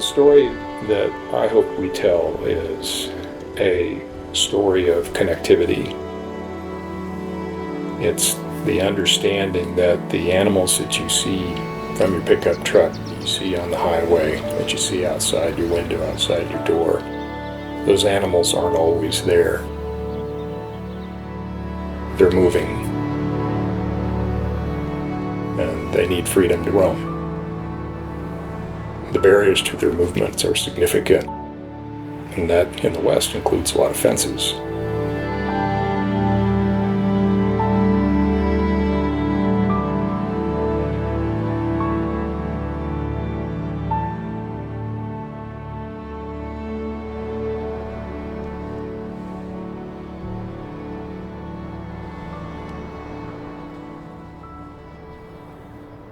The story that I hope we tell is a story of connectivity. It's the understanding that the animals that you see from your pickup truck, you see on the highway, that you see outside your window, outside your door, those animals aren't always there. They're moving, and they need freedom to roam. The barriers to their movements are significant, and that in the West includes a lot of fences.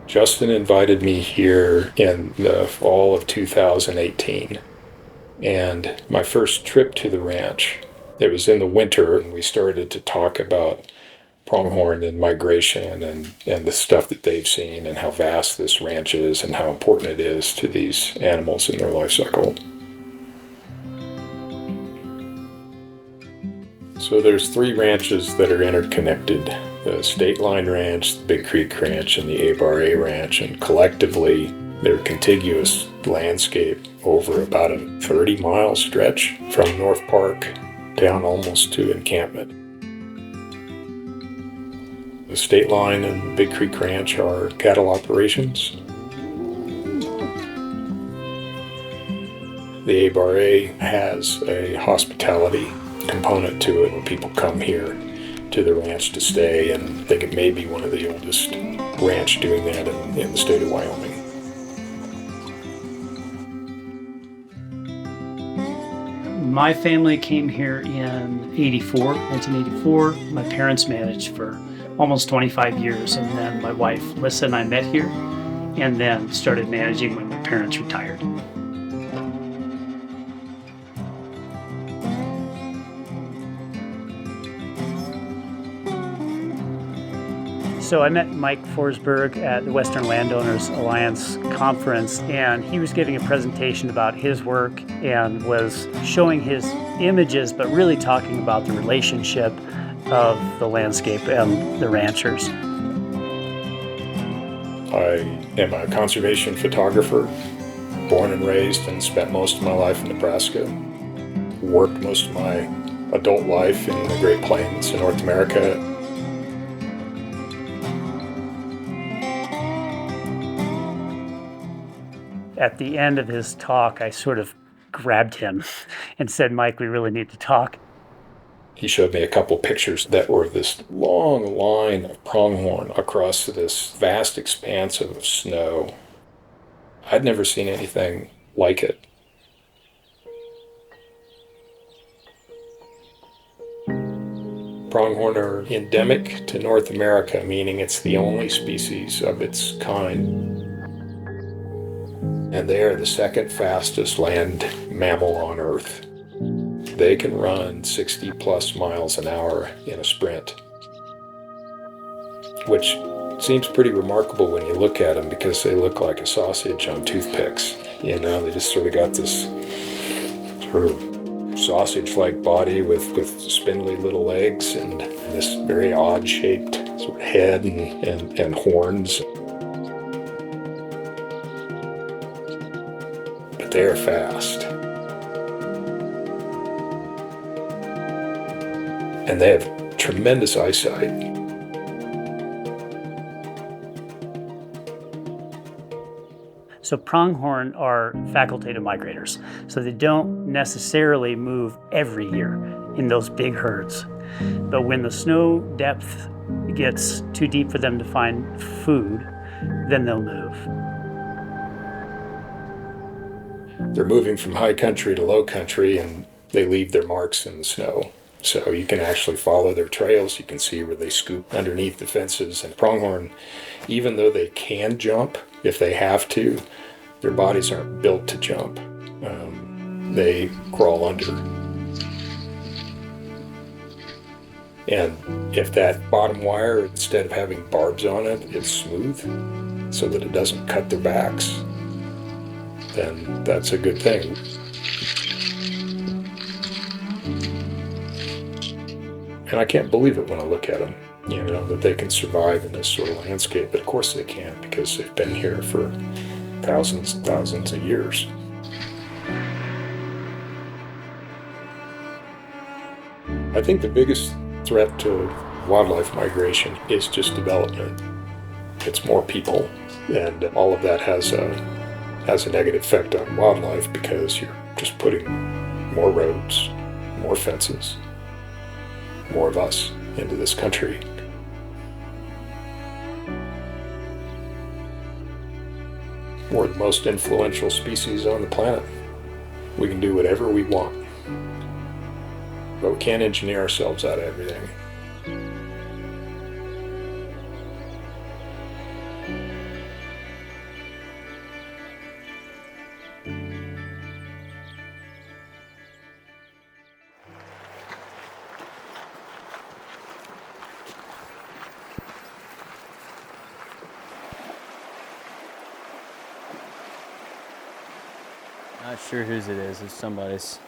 Justin invited me here in the fall of 2018, and my first trip to the ranch, it was in the winter, and we started to talk about pronghorn and migration and the stuff that they've seen and how vast this ranch is and how important it is to these animals in their life cycle. So there's 3 ranches that are interconnected: the State Line Ranch, the Big Creek Ranch, and the A-Bar-A Ranch, and collectively they're contiguous landscape over about a 30-mile stretch from North Park down almost to encampment. The State Line and Big Creek Ranch are cattle operations. The A-Bar-A has a hospitality component to it, where people come here to the ranch to stay, and I think it may be one of the oldest ranch doing that in the state of Wyoming. My family came here in 1984. My parents managed for almost 25 years, and then my wife Lissa and I met here and then started managing when my parents retired. So I met Mike Forsberg at the Western Landowners Alliance conference, and he was giving a presentation about his work and was showing his images, but really talking about the relationship of the landscape and the ranchers. I am a conservation photographer, born and raised and spent most of my life in Nebraska. Worked most of my adult life in the Great Plains in North America. At the end of his talk, I sort of grabbed him and said, "Mike, we really need to talk." He showed me a couple pictures that were this long line of pronghorn across this vast expanse of snow. I'd never seen anything like it. Pronghorn are endemic to North America, meaning it's the only species of its kind. And they are the second fastest land mammal on Earth. They can run 60 plus miles an hour in a sprint, which seems pretty remarkable when you look at them, because they look like a sausage on toothpicks. You know, they just sort of got this sort of sausage-like body with spindly little legs and this very odd-shaped sort of head and horns. But they are fast. And they have tremendous eyesight. So pronghorn are facultative migrators, so they don't necessarily move every year in those big herds. But when the snow depth gets too deep for them to find food, then they'll move. They're moving from high country to low country, and they leave their marks in the snow. So you can actually follow their trails. You can see where they scoop underneath the fences. And pronghorn, even though they can jump if they have to, their bodies aren't built to jump. They crawl under. And if that bottom wire, instead of having barbs on it, it's smooth so that it doesn't cut their backs, then that's a good thing. And I can't believe it when I look at them, that they can survive in this sort of landscape. But of course they can, because they've been here for thousands and thousands of years. I think the biggest threat to wildlife migration is just development. It's more people, and all of that has a negative effect on wildlife, because you're just putting more roads, more fences, more of us into this country. We're the most influential species on the planet. We can do whatever we want, but we can't engineer ourselves out of everything. Not sure whose it is. It's somebody's.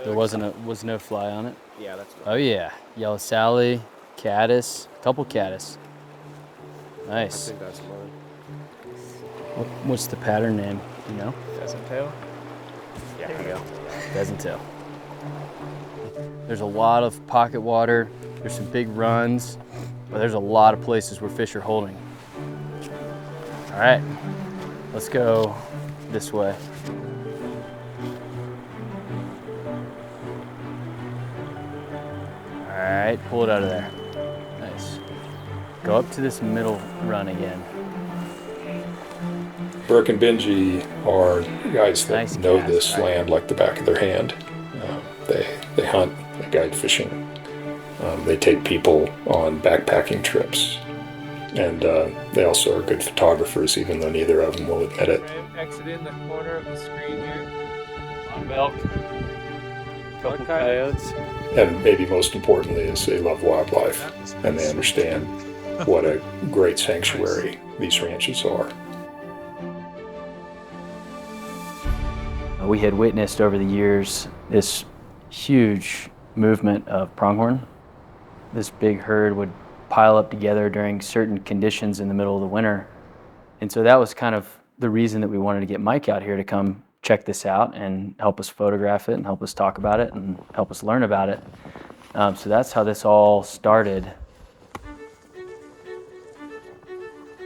There was no fly on it. Yeah, that's Oh yeah, yellow Sally, caddis, a couple caddis. I Nice. think that's mine. What's the pattern name? Do you know? Pheasant tail? Yeah, there you go. Pheasant tail. There's a lot of pocket water. There's some big runs, but there's a lot of places where fish are holding. All right, let's go this way. All right, pull it out of there. Nice. Go up to this middle run again. Burke and Benji are guys that Nice know cast, this right? land like the back of their hand. They hunt, they guide fishing. They take people on backpacking trips. And they also are good photographers, even though neither of them will admit it. Exit in the corner of the screen here. On milk. Couple coyotes. And maybe most importantly is they love wildlife, and they understand what a great sanctuary these ranches are. We had witnessed over the years this huge movement of pronghorn. This big herd would pile up together during certain conditions in the middle of the winter. And so that was kind of the reason that we wanted to get Mike out here to come check this out and help us photograph it and help us talk about it and help us learn about it. So that's how this all started.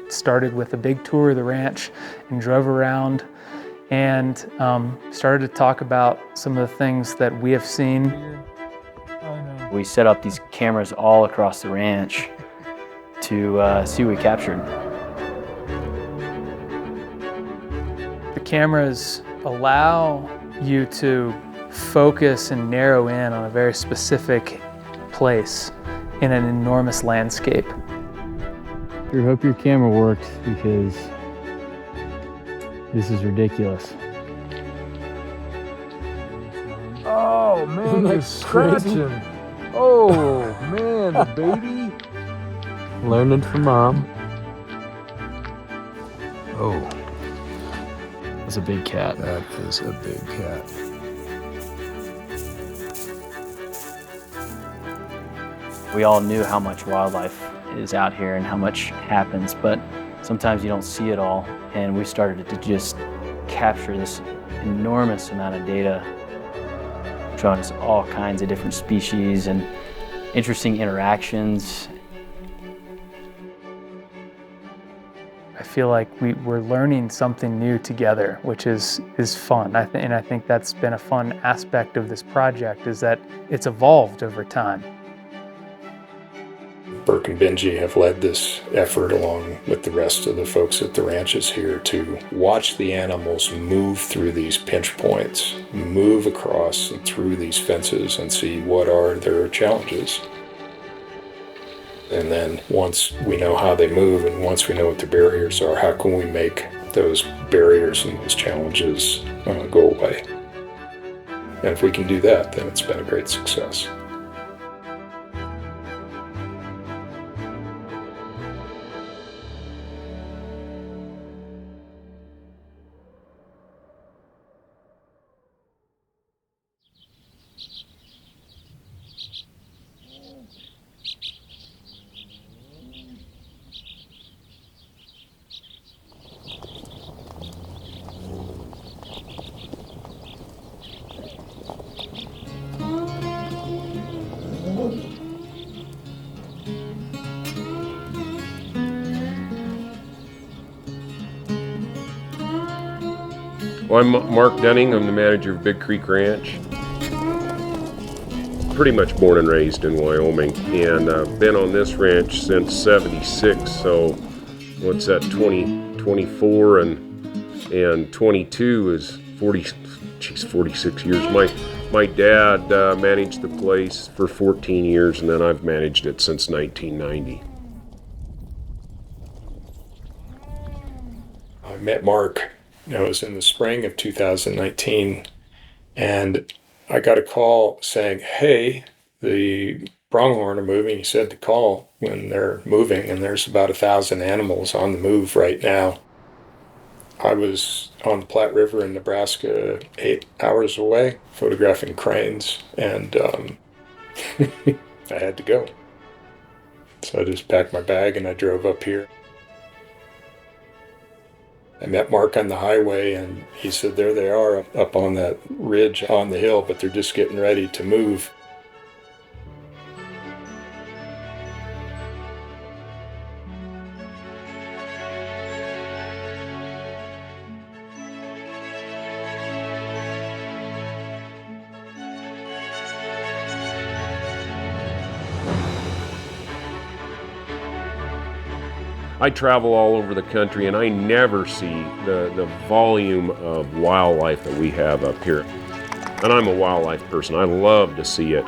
Started with a big tour of the ranch and drove around and started to talk about some of the things that we have seen. We set up these cameras all across the ranch to see what we captured. The cameras allow you to focus and narrow in on a very specific place in an enormous landscape. I hope your camera works, because this is ridiculous. Oh man, you're scratching. Oh man, the baby. Learning from mom. Oh, That's a big cat. that is a big cat. We all knew how much wildlife is out here and how much happens, but sometimes you don't see it all. And we started to just capture this enormous amount of data, showing us all kinds of different species and interesting interactions. I feel like we're learning something new together, which is fun. And I think that's been a fun aspect of this project, is that it's evolved over time. Burke and Benji have led this effort along with the rest of the folks at the ranches here to watch the animals move through these pinch points, move across and through these fences, and see what are their challenges. And then once we know how they move and once we know what the barriers are, how can we make those barriers and those challenges go away? And if we can do that, then it's been a great success. Well, I'm Mark Dunning. I'm the manager of Big Creek Ranch. Pretty much born and raised in Wyoming, and I've been on this ranch since '76. So, what's that? 24 and 22 is 46 years. My dad managed the place for 14 years, and then I've managed it since 1990. I met Mark. It was in the spring of 2019, and I got a call saying, "Hey, the pronghorn are moving." He said to call when they're moving, and there's about 1,000 animals on the move right now. I was on the Platte River in Nebraska, 8 hours away, photographing cranes, and I had to go. So I just packed my bag and I drove up here. I met Mark on the highway, and he said there they are up on that ridge on the hill, but they're just getting ready to move. I travel all over the country, and I never see the volume of wildlife that we have up here. And I'm a wildlife person. I love to see it.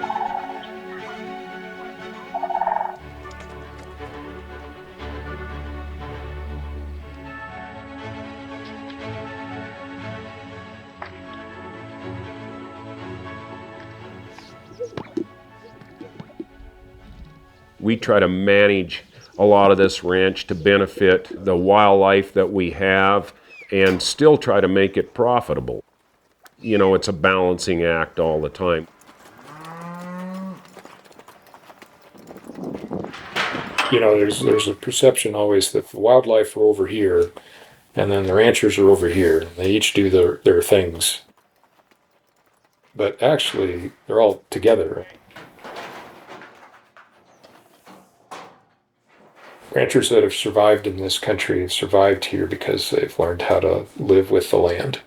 We try to manage a lot of this ranch to benefit the wildlife that we have and still try to make it profitable. You know, it's a balancing act all the time. You know, there's a perception always that the wildlife are over here, and then the ranchers are over here. They each do their things. But actually, they're all together. Ranchers that have survived in this country have survived here because they've learned how to live with the land.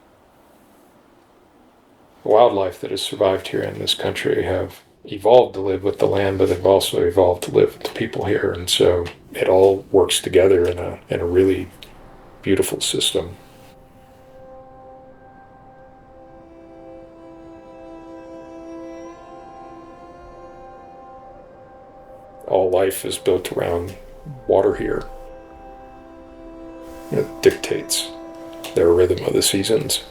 The wildlife that has survived here in this country have evolved to live with the land, but they've also evolved to live with the people here, and so it all works together in a really beautiful system. All life is built around water here. It dictates their rhythm of the seasons.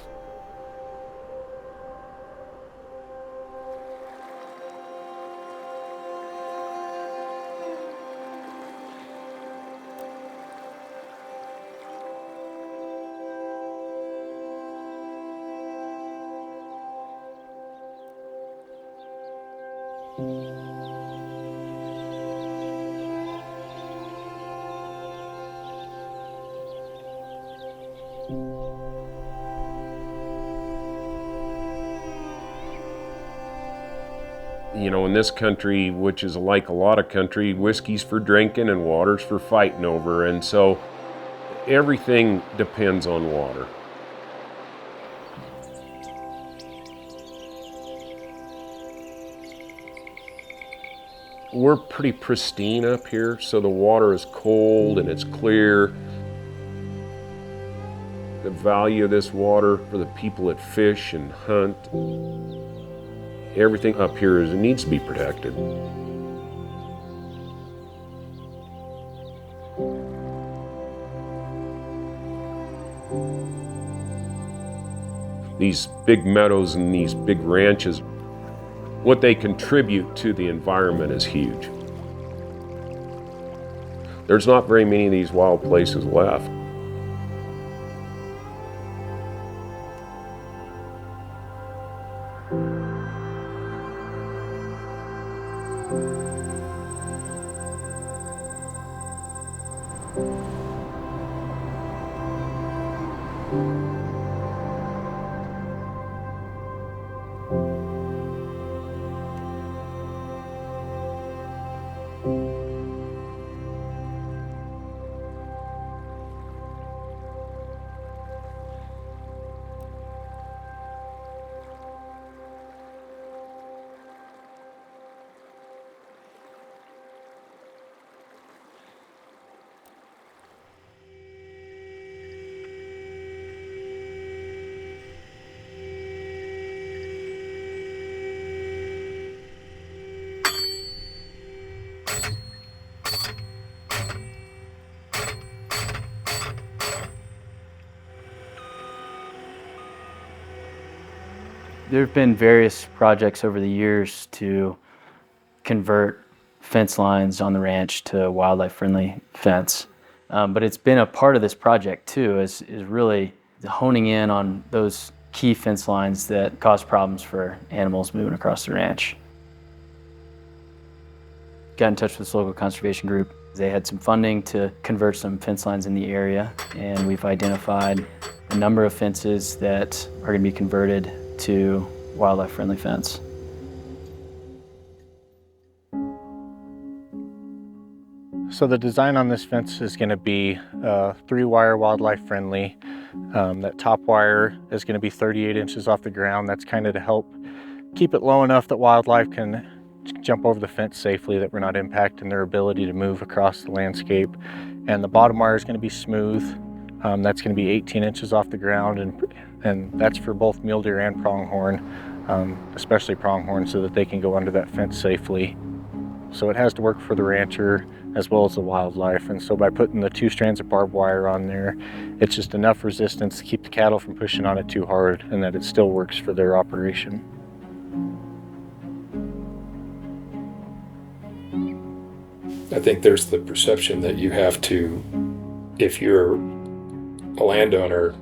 You know, in this country, which is like a lot of country, whiskey's for drinking and water's for fighting over, and so everything depends on water. We're pretty pristine up here, so the water is cold and it's clear. The value of this water for the people that fish and hunt, everything up here needs to be protected. These big meadows and these big ranches, what they contribute to the environment is huge. There's not very many of these wild places left. There have been various projects over the years to convert fence lines on the ranch to wildlife-friendly fence. But it's been a part of this project too, is really honing in on those key fence lines that cause problems for animals moving across the ranch. Got in touch with this local conservation group. They had some funding to convert some fence lines in the area, and we've identified a number of fences that are going to be converted to wildlife-friendly fence. So the design on this fence is going to be 3-wire wildlife friendly. That top wire is going to be 38 inches off the ground. That's kind of to help keep it low enough that wildlife can jump over the fence safely, that we're not impacting their ability to move across the landscape. And the bottom wire is going to be smooth. That's going to be 18 inches off the ground, and that's for both mule deer and pronghorn, especially pronghorn, so that they can go under that fence safely. So it has to work for the rancher as well as the wildlife. And so by putting the 2 strands of barbed wire on there, it's just enough resistance to keep the cattle from pushing on it too hard, and that it still works for their operation. I think there's the perception that you have to, if you're a landowner,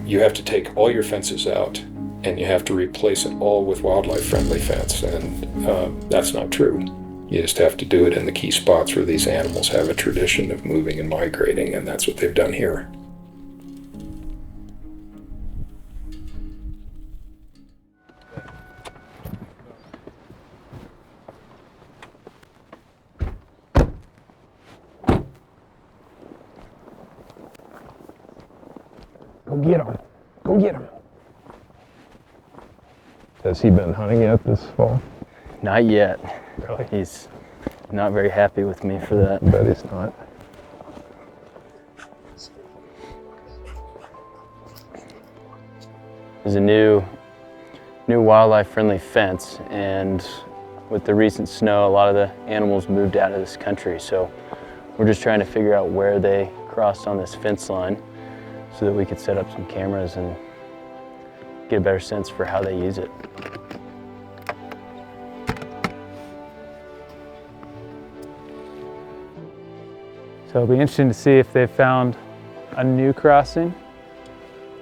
you have to take all your fences out and you have to replace it all with wildlife-friendly fence, and that's not true. You just have to do it in the key spots where these animals have a tradition of moving and migrating, and that's what they've done here. Go get him. Go get him. Has he been hunting yet this fall? Not yet. Really? He's not very happy with me for that. I bet he's not. There's a new wildlife-friendly fence, and with the recent snow, a lot of the animals moved out of this country. So we're just trying to figure out where they crossed on this fence line so that we could set up some cameras and get a better sense for how they use it. So it'll be interesting to see if they've found a new crossing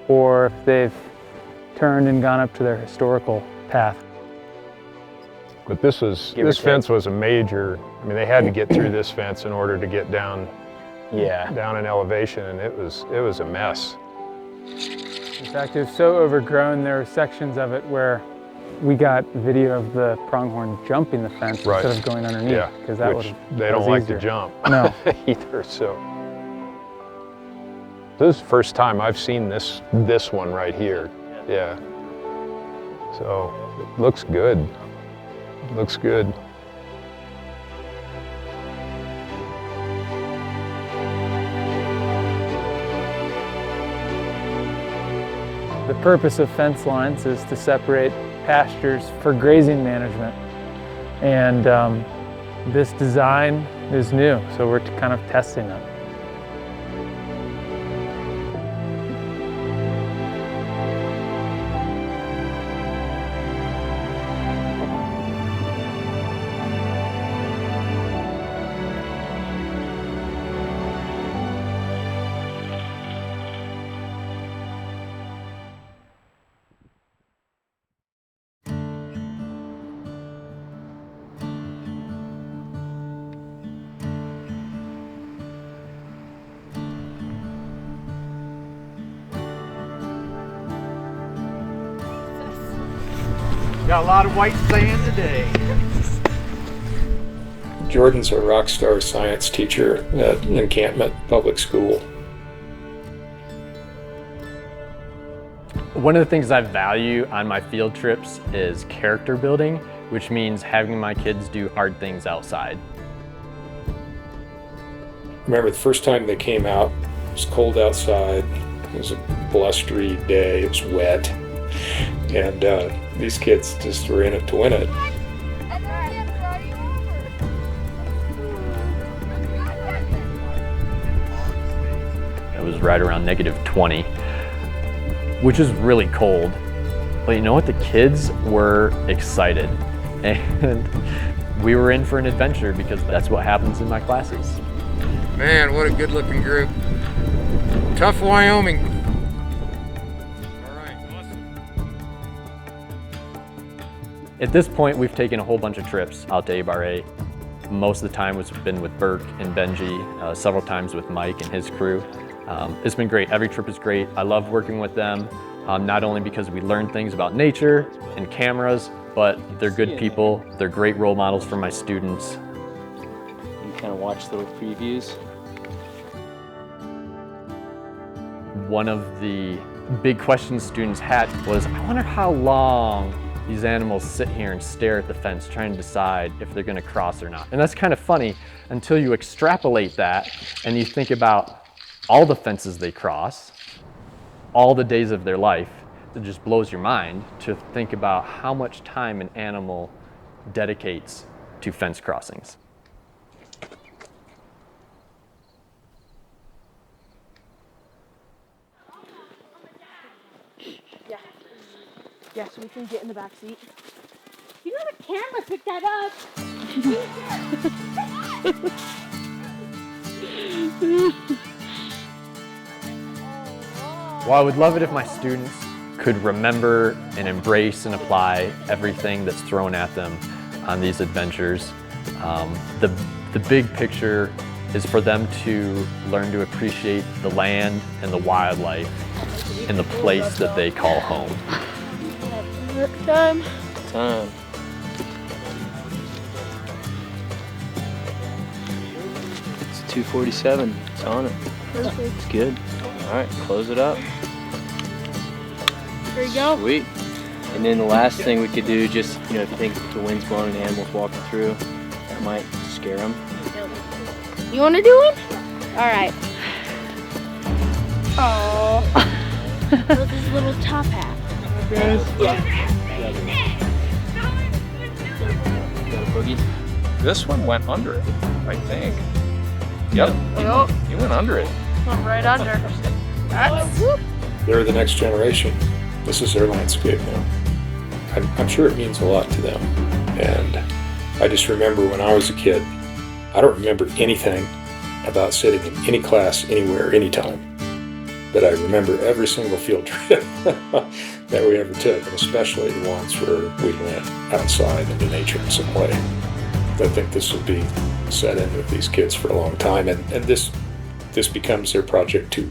or if they've turned and gone up to their historical path. But this fence was a major, I mean, they had to get through this fence in order to get down in elevation, and it was a mess. In fact, it was so overgrown, there were sections of it where we got video of the pronghorn jumping the fence instead of going underneath, because that which would they don't like to jump. No. Either. So this is the first time I've seen this one right here. Yeah. So it looks good. Looks good. The purpose of fence lines is to separate pastures for grazing management. And this design is new, so we're kind of testing it. Got a lot of white sand today. Jordan's a rock star science teacher at Encampment Public School. One of the things I value on my field trips is character building, which means having my kids do hard things outside. Remember the first time they came out, it was cold outside, it was a blustery day, it was wet, and these kids just were in it to win it. It was right around -20, which is really cold. But you know what? The kids were excited, and we were in for an adventure because that's what happens in my classes. Man, what a good looking group. Tough Wyoming. All right, awesome. At this point, we've taken a whole bunch of trips out to A-Bar-A. Most of the time has been with Burke and Benji, several times with Mike and his crew. It's been great. Every trip is great. I love working with them, not only because we learn things about nature and cameras, but they're good people. They're great role models for my students. You kind of watch little previews. One of the big questions students had was, I wonder how long these animals sit here and stare at the fence trying to decide if they're going to cross or not. And that's kind of funny until you extrapolate that and you think about all the fences they cross, all the days of their life. It just blows your mind to think about how much time an animal dedicates to fence crossings. Yeah, so we can get in the back seat. You know the camera picked that up. Well, I would love it if my students could remember and embrace and apply everything that's thrown at them on these adventures. The big picture is for them to learn to appreciate the land and the wildlife and the place that they call home. Time. It's 2:47. It's on it. Perfect. It's good. All right, close it up. There you go. Sweet. And then the last thing we could do, just, you know, if you think the wind's blowing and the animal's walking through, that might scare them. You want to do it? All right. Oh. With his little top hat. Got a boogie? This one went under it, I think. Yep, he went under it. Went right under. That's, They're the next generation. This is their landscape now. I'm sure it means a lot to them. And I just remember when I was a kid, I don't remember anything about sitting in any class, anywhere, anytime. But I remember every single field trip that we ever took, and especially the ones where we went outside into nature in some way. I think this will be set in with these kids for a long time, and this becomes their project too.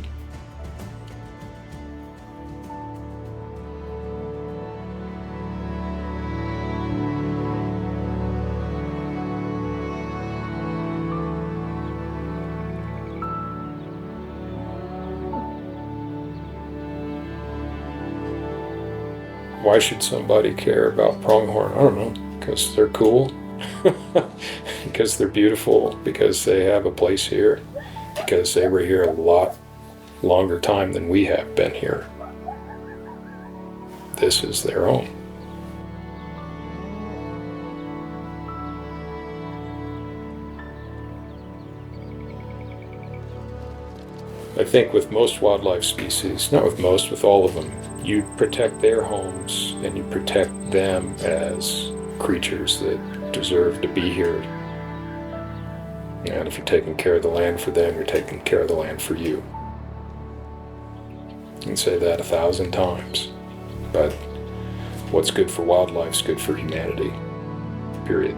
Why should somebody care about pronghorn? I don't know, because they're cool, because they're beautiful, because they have a place here, because they were here a lot longer time than we have been here. This is their own. I think with most wildlife species, not with most, with all of them, you protect their homes and you protect them as creatures that deserve to be here. And if you're taking care of the land for them, you're taking care of the land for you. You can say that 1,000 times, but what's good for wildlife is good for humanity, period.